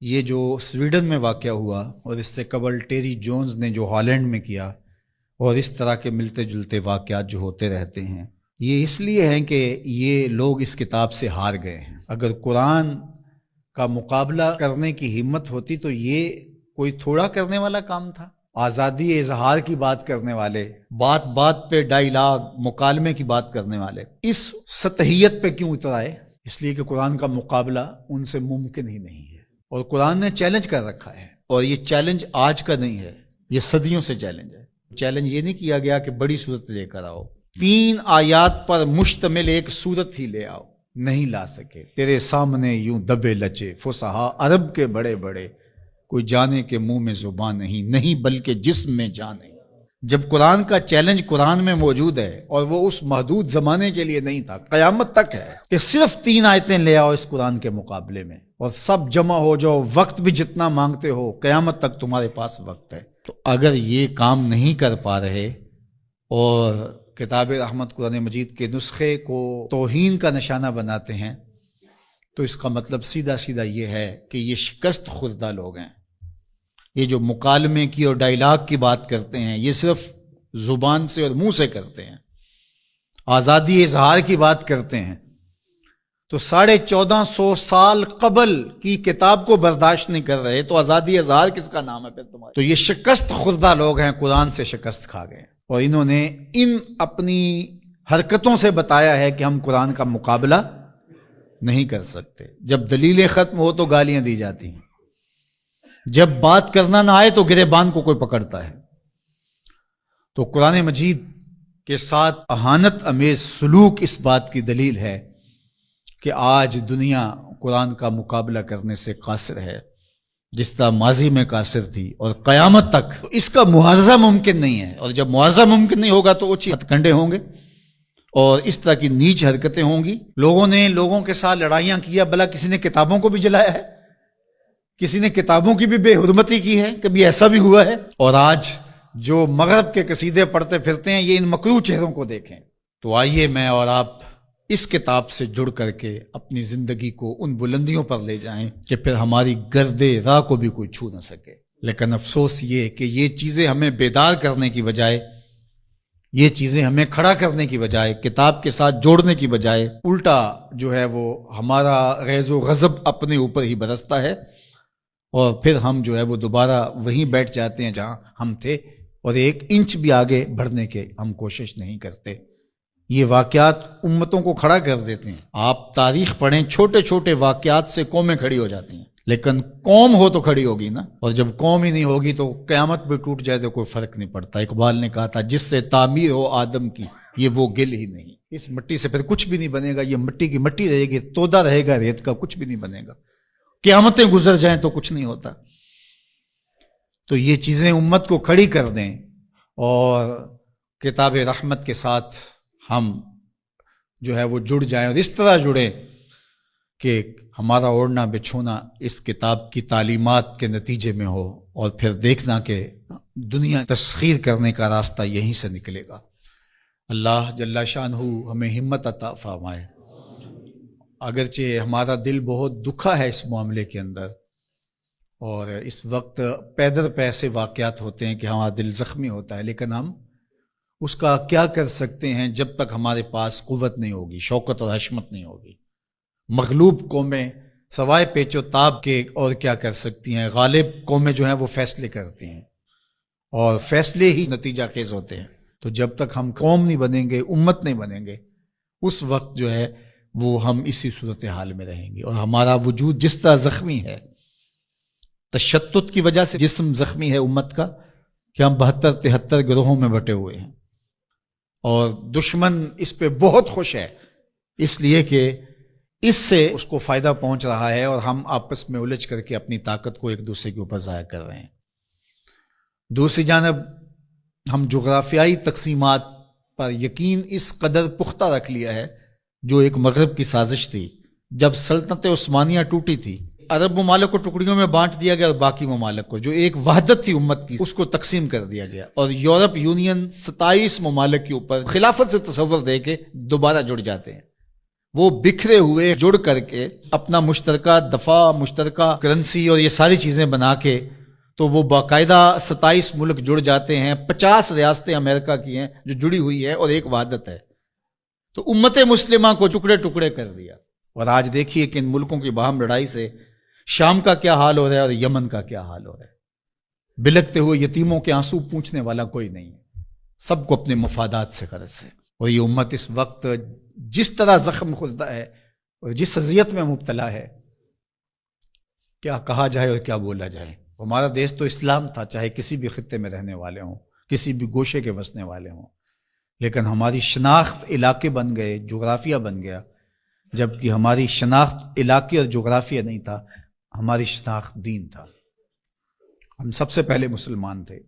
یہ جو سویڈن میں واقع ہوا اور اس سے قبل ٹیری جونز نے جو ہالینڈ میں کیا، اور اس طرح کے ملتے جلتے واقعات جو ہوتے رہتے ہیں، یہ اس لیے ہیں کہ یہ لوگ اس کتاب سے ہار گئے ہیں۔ اگر قرآن کا مقابلہ کرنے کی ہمت ہوتی تو یہ کوئی تھوڑا کرنے والا کام تھا۔ آزادی اظہار کی بات کرنے والے، بات بات پہ ڈائیلاگ مکالمے کی بات کرنے والے اس سطحیت پہ کیوں اتر آئے؟ اس لیے کہ قرآن کا مقابلہ ان سے ممکن ہی نہیں ہے، اور قرآن نے چیلنج کر رکھا ہے، اور یہ چیلنج آج کا نہیں ہے، یہ صدیوں سے چیلنج ہے۔ چیلنج یہ نہیں کیا گیا کہ بڑی صورت لے کر آؤ، 3 آیات پر مشتمل ایک صورت ہی لے آؤ، نہیں لا سکے۔ تیرے سامنے یوں دبے لچے فصحا عرب کے بڑے بڑے، کوئی جانے کے منہ میں زبان نہیں بلکہ جسم میں جان نہیں۔ جب قرآن کا چیلنج قرآن میں موجود ہے، اور وہ اس محدود زمانے کے لیے نہیں تھا، قیامت تک ہے کہ صرف 3 آیتیں لے آؤ اس قرآن کے مقابلے میں، اور سب جمع ہو جاؤ، وقت بھی جتنا مانگتے ہو، قیامت تک تمہارے پاس وقت ہے۔ تو اگر یہ کام نہیں کر پا رہے اور کتاب رحمت قرآن مجید کے نسخے کو توہین کا نشانہ بناتے ہیں، تو اس کا مطلب سیدھا سیدھا یہ ہے کہ یہ شکست خوردہ لوگ ہیں۔ یہ جو مکالمے کی اور ڈائیلاگ کی بات کرتے ہیں، یہ صرف زبان سے اور منہ سے کرتے ہیں۔ آزادی اظہار کی بات کرتے ہیں تو 1450 سال قبل کی کتاب کو برداشت نہیں کر رہے، تو آزادی اظہار کس کا نام ہے پھر تمہارے؟ تو یہ شکست خوردہ لوگ ہیں، قرآن سے شکست کھا گئے، اور انہوں نے ان اپنی حرکتوں سے بتایا ہے کہ ہم قرآن کا مقابلہ نہیں کر سکتے۔ جب دلیلیں ختم ہو تو گالیاں دی جاتی ہیں، جب بات کرنا نہ آئے تو گریبان کو کوئی پکڑتا ہے۔ تو قرآن مجید کے ساتھ اہانت امیز سلوک اس بات کی دلیل ہے کہ آج دنیا قرآن کا مقابلہ کرنے سے قاصر ہے، جس طرح ماضی میں قاصر تھی، اور قیامت تک اس کا معاوضہ ممکن نہیں ہے۔ اور جب معاوضہ ممکن نہیں ہوگا تو اوچی ہتھ کنڈے ہوں گے، اور اس طرح کی نیچ حرکتیں ہوں گی۔ لوگوں نے لوگوں کے ساتھ لڑائیاں کیا، بھلا کسی نے کتابوں کو بھی جلایا ہے، کسی نے کتابوں کی بھی بے حرمتی کی ہے، کبھی ایسا بھی ہوا ہے؟ اور آج جو مغرب کے قصیدے پڑھتے پھرتے ہیں، یہ ان مکروہ چہروں کو دیکھیں۔ تو آئیے میں اور آپ اس کتاب سے جڑ کر کے اپنی زندگی کو ان بلندیوں پر لے جائیں کہ پھر ہماری گرد راہ کو بھی کوئی چھو نہ سکے۔ لیکن افسوس یہ کہ یہ چیزیں ہمیں بیدار کرنے کی بجائے، یہ چیزیں ہمیں کھڑا کرنے کی بجائے، کتاب کے ساتھ جوڑنے کی بجائے، الٹا جو ہے وہ ہمارا غیظ و غضب اپنے اوپر ہی برستا ہے، اور پھر ہم جو ہے وہ دوبارہ وہیں بیٹھ جاتے ہیں جہاں ہم تھے، اور 1 انچ بھی آگے بڑھنے کے ہم کوشش نہیں کرتے۔ یہ واقعات امتوں کو کھڑا کر دیتے ہیں۔ آپ تاریخ پڑھیں، چھوٹے چھوٹے واقعات سے قومیں کھڑی ہو جاتی ہیں، لیکن قوم ہو تو کھڑی ہوگی نا، اور جب قوم ہی نہیں ہوگی تو قیامت بھی ٹوٹ جائے تو کوئی فرق نہیں پڑتا۔ اقبال نے کہا تھا، جس سے تعمیر ہو آدم کی، یہ وہ گل ہی نہیں۔ اس مٹی سے پھر کچھ بھی نہیں بنے گا، یہ مٹی کی مٹی رہے گی، تودا رہے گا ریت کا، کچھ بھی نہیں بنے گا۔ قیامتیں گزر جائیں تو کچھ نہیں ہوتا۔ تو یہ چیزیں امت کو کھڑی کر دیں، اور کتاب رحمت کے ساتھ ہم جو ہے وہ جڑ جائیں، اور اس طرح جڑیں کہ ہمارا اوڑھنا بچھونا اس کتاب کی تعلیمات کے نتیجے میں ہو، اور پھر دیکھنا کہ دنیا تسخیر کرنے کا راستہ یہیں سے نکلے گا۔ اللہ جل شانہ ہمیں ہمت عطا فرمائے۔ اگرچہ ہمارا دل بہت دکھا ہے اس معاملے کے اندر، اور اس وقت پے در پے ایسے واقعات ہوتے ہیں کہ ہمارا دل زخمی ہوتا ہے، لیکن ہم اس کا کیا کر سکتے ہیں جب تک ہمارے پاس قوت نہیں ہوگی، شوکت اور حشمت نہیں ہوگی۔ مغلوب قومیں سوائے پیچ و تاب کے اور کیا کر سکتی ہیں؟ غالب قومیں جو ہیں وہ فیصلے کرتی ہیں، اور فیصلے ہی نتیجہ خیز ہوتے ہیں۔ تو جب تک ہم قوم نہیں بنیں گے، امت نہیں بنیں گے، اس وقت جو ہے وہ ہم اسی صورتحال میں رہیں گے، اور ہمارا وجود جس طرح زخمی ہے، تشتت کی وجہ سے جسم زخمی ہے امت کا، کہ ہم 72-73 گروہوں میں بٹے ہوئے ہیں، اور دشمن اس پہ بہت خوش ہے، اس لیے کہ اس سے اس کو فائدہ پہنچ رہا ہے، اور ہم آپس میں الجھ کر کے اپنی طاقت کو ایک دوسرے کے اوپر ضائع کر رہے ہیں۔ دوسری جانب ہم جغرافیائی تقسیمات پر یقین اس قدر پختہ رکھ لیا ہے، جو ایک مغرب کی سازش تھی۔ جب سلطنت عثمانیہ ٹوٹی تھی، عرب ممالک کو ٹکڑیوں میں بانٹ دیا گیا، اور باقی ممالک کو جو ایک وحدت تھی امت کی، اس کو تقسیم کر دیا گیا، اور یورپ یونین 27 ممالک کے اوپر خلافت سے تصور دے کے دوبارہ جڑ جاتے ہیں۔ وہ بکھرے ہوئے جڑ کر کے اپنا مشترکہ دفاع، مشترکہ کرنسی اور یہ ساری چیزیں بنا کے تو وہ باقاعدہ 27 ملک جڑ جاتے ہیں، 50 ریاستیں امریکہ کی ہیں جو جڑی ہوئی ہے اور ایک وحدت ہے. تو امت مسلمہ کو ٹکڑے ٹکڑے کر دیا. اور آج دیکھیے کہ ان ملکوں کی باہم لڑائی سے شام کا کیا حال ہو رہا ہے اور یمن کا کیا حال ہو رہا ہے. بلکتے ہوئے یتیموں کے آنسو پوچھنے والا کوئی نہیں ہے، سب کو اپنے مفادات سے غرض ہے. اور یہ امت اس وقت جس طرح زخم خوردہ ہے اور جس اذیت میں مبتلا ہے، کیا کہا جائے اور کیا بولا جائے. ہمارا دیش تو اسلام تھا، چاہے کسی بھی خطے میں رہنے والے ہوں، کسی بھی گوشے کے بسنے والے ہوں، لیکن ہماری شناخت علاقے بن گئے، جغرافیہ بن گیا، جبکہ ہماری شناخت علاقے اور جغرافیہ نہیں تھا، ہماری شناخت دین تھا. ہم سب سے پہلے مسلمان تھے.